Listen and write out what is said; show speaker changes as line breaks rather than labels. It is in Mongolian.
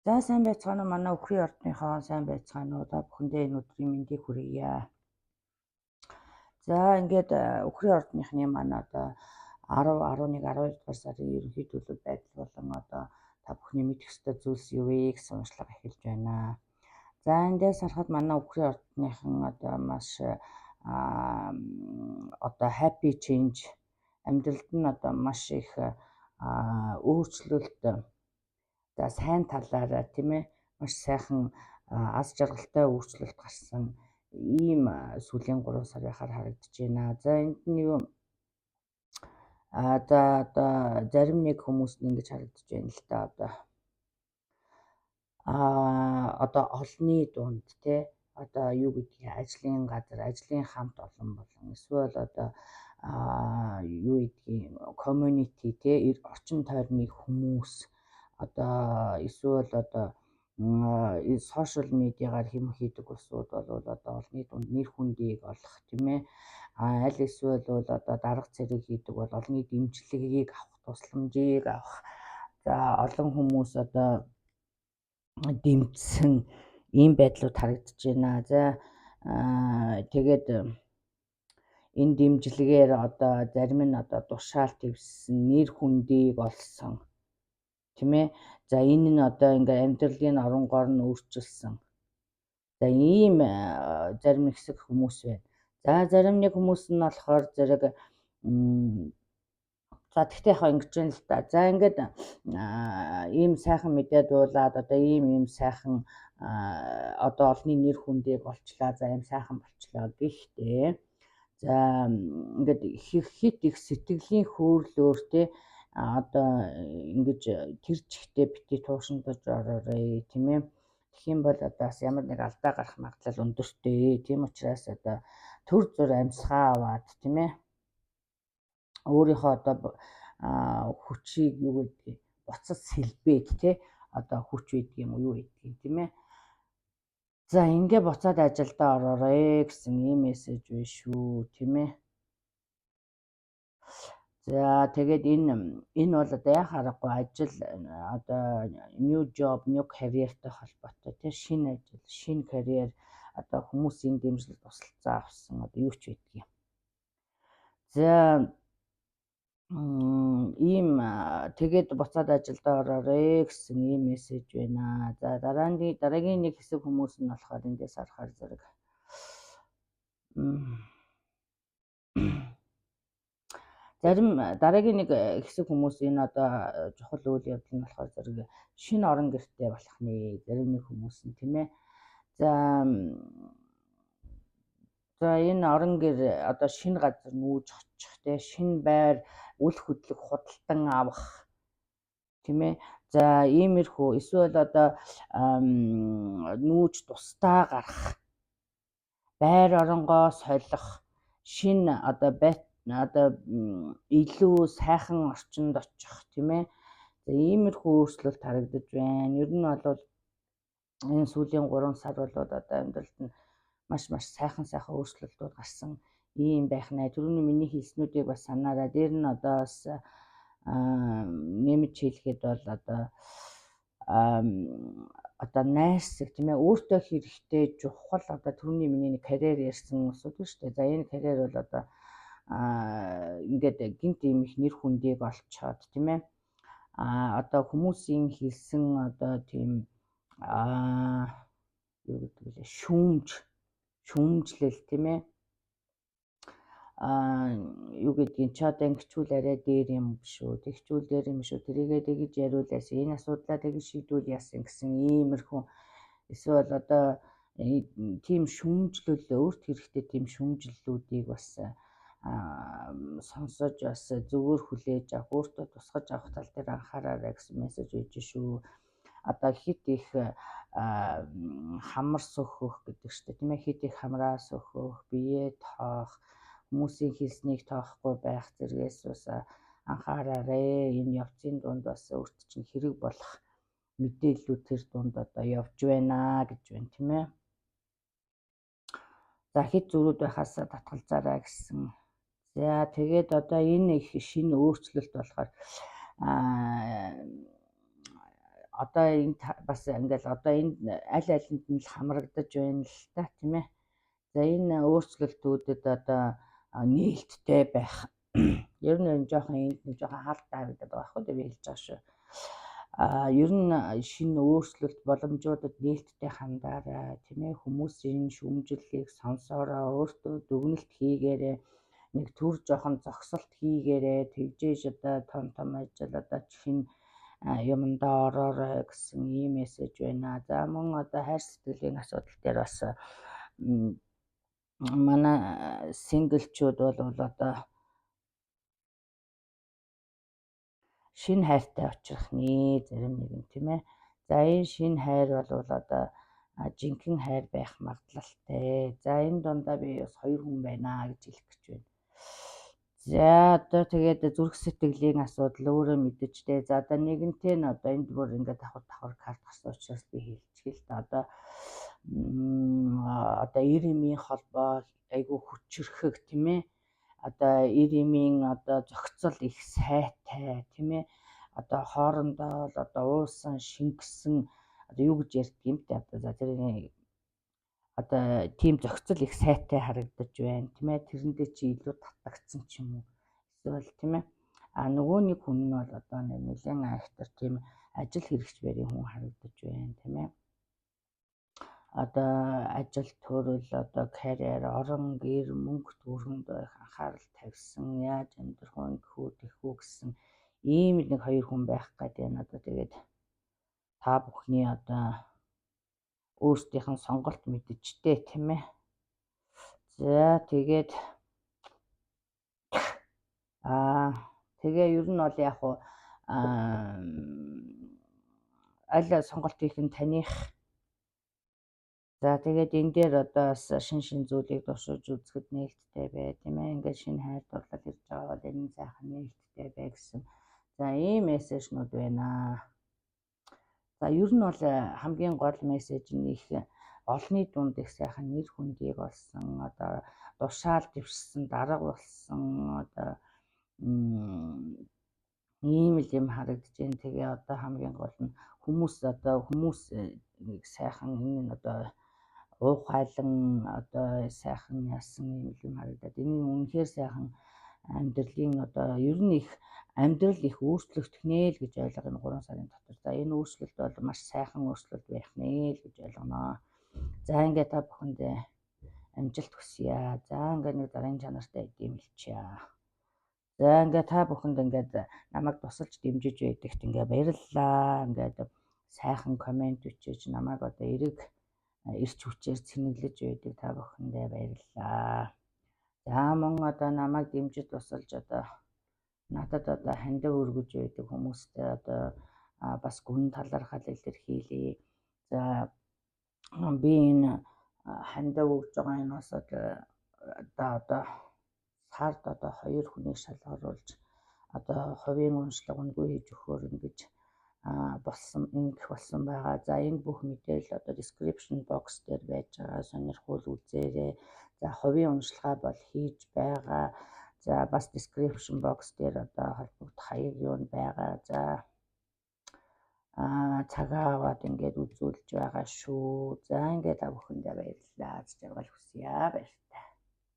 За сайн байцгаана уу манай өхрийн ордныхоо сайн байцгаана уу та бүхэндээ энэ өдрийн мэндийг хүргье. За ингээд өхрийн ордныхны манай одоо 10, 11, 12 дугаар сарын ерөнхий төлөв байдал болон одоо та бүхний мэдэх ёстой зүйлс юу вэ гэсэн уншлага эхэлж байна. За эндээс харахад манай өхрийн ордныхан одоо маш одоо happy change амьдралд нь одоо маш их өөрчлөлт за сайн талаараа тийм ээ маш сайхан аз жаргалтай өөрчлөлт гарсан ийм сүүлийн 3 сарын харагдаж байна. За энд нь юу одоо зарим нэг хүмүүст ингэж харагдаж байна л да одоо олонний дунд тий одоо юу гэдгийг ажлын газар ажлын хамт олон болон эсвэл одоо юу гэдгийг community тий орчин тойрны хүмүүс одоо эсвэл одоо сошиал медиагаар хэм хийдэг усуд бол одоо олонний дунд нэр хүндийг олох тийм ээ аль эсвэл бол одоо дарга цэрэг хийдэг бол олонний дэмжлэгийг авах тусламжийг авах за олон хүмүүс одоо дэмжсэн ийм байдлууд харагдаж байна. За тэгээд энэ дэмжлэгээр одоо зарим нь одоо тушаал твссэн нэр хүндийг олсон тийм ээ. За энэ нь одоо ингээд амьдралын оронгоор нь өөрчилсөн. За ийм зарим хэсэг хүмүүс байна. За зарим нэг хүмүүс нь болохоор зэрэг за тэгтээ яхаа ингэж байна л да. За ингээд ийм сайхан мэдээ дуулаад одоо ийм сайхан одоо олонний нэр хүндийг олчлаа. За ийм сайхан болчлаа. Гэхдээ за ингээд хит их сэтгэлийн хөөрлөөр те одоо ингэж тэр чигтээ бити туушандаж ороорой тийм ээ. Тэгхийн бол одоо бас ямар нэг алдаа гарах магадлал өндөртэй. Тийм учраас одоо төр зур амьсгаа аваад тийм ээ. Өөрийнхөө одоо хүчийг юу гэдгийг буцаж сэлбээд тий одоо хүч үйдэг юм уу юу гэдгийг тийм ээ. За ингээ буцаад ажилдаа ороорой гэсэн ийм мессеж байна шүү тийм ээ. За тэгээд энэ бол одоо яа харахгүй ажил одоо new job, new career-тэй холбоотой тий шинэ ажил, шинэ карьер одоо хүмүүсийн дэмжлэл тусалцаа авсан одоо юу ч байдгийг. За ийм тэгээд буцаад ажилдаа ороорой гэсэн ийм мессеж байна. За дараагийн нэг хэсэг хүмүүс нь болохоор эндээс харахаар зэрэг зарим дараагийн нэг хэсэг хүмүүс энэ одоо чухал үйл явдал нь болохоор зэрэг шинэ орон гэртээ болох нэ зарим нэг хүмүүс нь тийм ээ. За энэ орон гэр одоо шинэ газар нүүж очих те шинэ байр үл хөдлөх худалдан авах тийм ээ. За иймэрхүү эсвэл одоо нүүж тусдаа гарах байр оронгоо солих шинэ одоо илүү сайхан орчинд очих тийм ээ. За иймэрхүү өөрчлөлт харагдаж байна. Ер нь бол энэ сүүлийн 3 сар бол одоо амьдралд нь маш сайхан өөрчлөлтүүд гарсан ийм байх нэ. Түрүүний миний хэлснүүдийг бас санаарай. Дээр нь одоо бас нэмж хэлэхэд бол одоо найрсаг тийм ээ өөртөө хэрэгтэй чухал одоо түрүүний миний нэг карьер ярьсан усуд шүү дээ. За энэ карьер бол одоо ингээд гинт ийм их нэр хүндийг олцоод тийм ээ. Одоо хүмүүсийн хэлсэн одоо тийм юу гэдэг вэ? Шүүмжлэл тийм ээ. Юу гэдгийг чи одоо ингэчүүл арай дээр юм биш үү? Тэгчүүл дээр юм шүү. Тэрийгээ тэгж яриулаас энэ асуудлаа тэгж шийдвэл яасан гэсэн иймэрхүү эсвэл одоо тийм шүүмжлэл өөрт хэрэгтэй тийм шүүмжлэлүүдийг бас сонсож бас зөвөр хүлээж авах өөртөө тусгаж авах тал дээр анхаараарай гэсэн мессеж өгч шүү. Одоо хит их хамар сөхөх гэдэг чинь тийм ээ хит их хамраа сөхөх, биеэ тоох, хүмүүсийн хэлснийг тоохгүй байх зэрэгээс бас анхаараарай. Энэ явцын дунд бас өөрт чинь хэрэг болох мэдээллүүд тэр дунд одоо явж байна гэж байна тийм ээ. За хэд зүрүүд байхаас татгалзаарай гэсэн. За тэгээд одоо энэ их шинэ өөрчлөлт болохоор одоо энэ бас ингээл одоо энэ аль алинд нь л хамрагдаж байна л та тийм ээ. За энэ өөрчлөлтүүдэд одоо нээлттэй байх. Ер нь энэ жоохон энд нэг жоохон хаалт тавигдаад байгаа байхгүй би хэлж байгаа шүү. Ер нь шинэ өөрчлөлт боломжуудад нээлттэй хандаарай тийм ээ. Хүмүүсийн шүүмжлэлийг сонсоороо, өөртөө дүгнэлт хийгээрэй. Нэг төр жоохон зогсолт хийгээрэй. Тэгжээж одоо том ажил одоо чихэн юмдаа ороорой гэсэн ийм мессеж байна. За мөн одоо хайр сэтгэлийн асуудал дээр бас манай синглчүүд бол одоо шинэ хайртай очих нэ зарим нэгэн тийм ээ. За энэ шинэ хайр бол одоо жинхэнэ хайр байх магадлалтай. За энэ дундаа би бас 2 хүн байна гэж хэлэх гэж байна. За одоо тэгээд зүрх сэтгэлийн асуудал өөрөө мэдчихтэй. За одоо нэгэнтэй нь одоо энд бүр ингээд давхар карт гарсан учраас би хэлчихье л да. Одоо иремийн холбоо айгүй хүчрэхэг тийм ээ. Одоо иремийн одоо зохицол их сайтай тийм ээ. Одоо хоорондоо л одоо уусан шингэсэн одоо юу гэж ярьдаг юм те одоо за тэрний одоо тийм зохицол их сайтай харагдаж байна тийм ээ. Тэрэндээ чи илүү татагдсан ч юм уу эсвэл тийм ээ. Нөгөө нэг хүн нь бол одоо нэлээд айхтар тийм ажил хэрэгч барийн хүн харагдаж байна тийм ээ. Одоо ажил төрөл одоо карьер орон гэр мөнгө төрөнд анхаарал тавьсан яаж амьдрах вэ гэхүү гэсэн ийм нэг 2 хүн байх гэдэг нь одоо тэгээд та бүхний одоо өөрсдийнх нь сонголт мэдчихтэй тийм ээ. За тэгээд тэгээ ер нь бол яг уу аль сонголтыг нь таних. За тэгээд энэ дээр одоо бас шин зүйлийг туршиж үзэхэд нээлттэй бай тийм ээ. Ингээд шинэ хайр дурлал ирж байгаа бол энэ сайхан нээлттэй бай гэсэн. За ийм мессежнүүд байна. За ер нь бол хамгийн гол мессеж нь их олонний дунд их сайхан нэр хүндийг олсон одоо тушаал дэвшсэн дарга болсон одоо ийм л юм харагдаж байна. Тэгээ одоо хамгийн гол нь хүмүүс нэг сайхан энэ одоо уухайлан одоо сайхан яасан юм харагдаад энэ үнэхээр сайхан амьдралын одоо ер нь их амьдрал их өөрчлөгдөх нэ л гэж ойлгоо энэ 3 сарын дотор. За энэ өөрчлөлт бол маш сайхан өөрчлөлт байх нэ л гэж ойлгоно. За ингээд та бүхэндээ амжилт хүсье. За ингээд нэг дараагийн чанартай эдэмэлчээ. За ингээд та бүхэнд ингээд намайг тусалж дэмжиж байдагт ингээд баярлалаа. Ингээд сайхан комент бичиж намайг одоо эрч хүчээр цэнэглэж байдаг та бүхэндээ баярлалаа. За мөн одоо намайг дэмжиж тусалж одоо надад одоо хандив өргөж байдаг хүмүүстэй одоо бас гүн талархал илэрхийлье. За би энэ хандив өгж байгаа энэ бас одоо сард одоо 2 хүнийг шалгаруулж одоо хувийн уншлага үнгүй хийж өгөхөөр ингэж болсон байгаа. За энэ бүх мэдээлэл одоо description box дээр байж байгаа. Сонирхвол үзээрэй. За хувийн уншлагаа бол хийж байгаа. За бас description box дээр одоо холбогдох хаяг юу байгаа. За цагаа аваад ингээд үзүүлж байгаа шүү. За ингээд та бүхэндээ баярлалаа. Жаргал хүсье. Баярлалаа.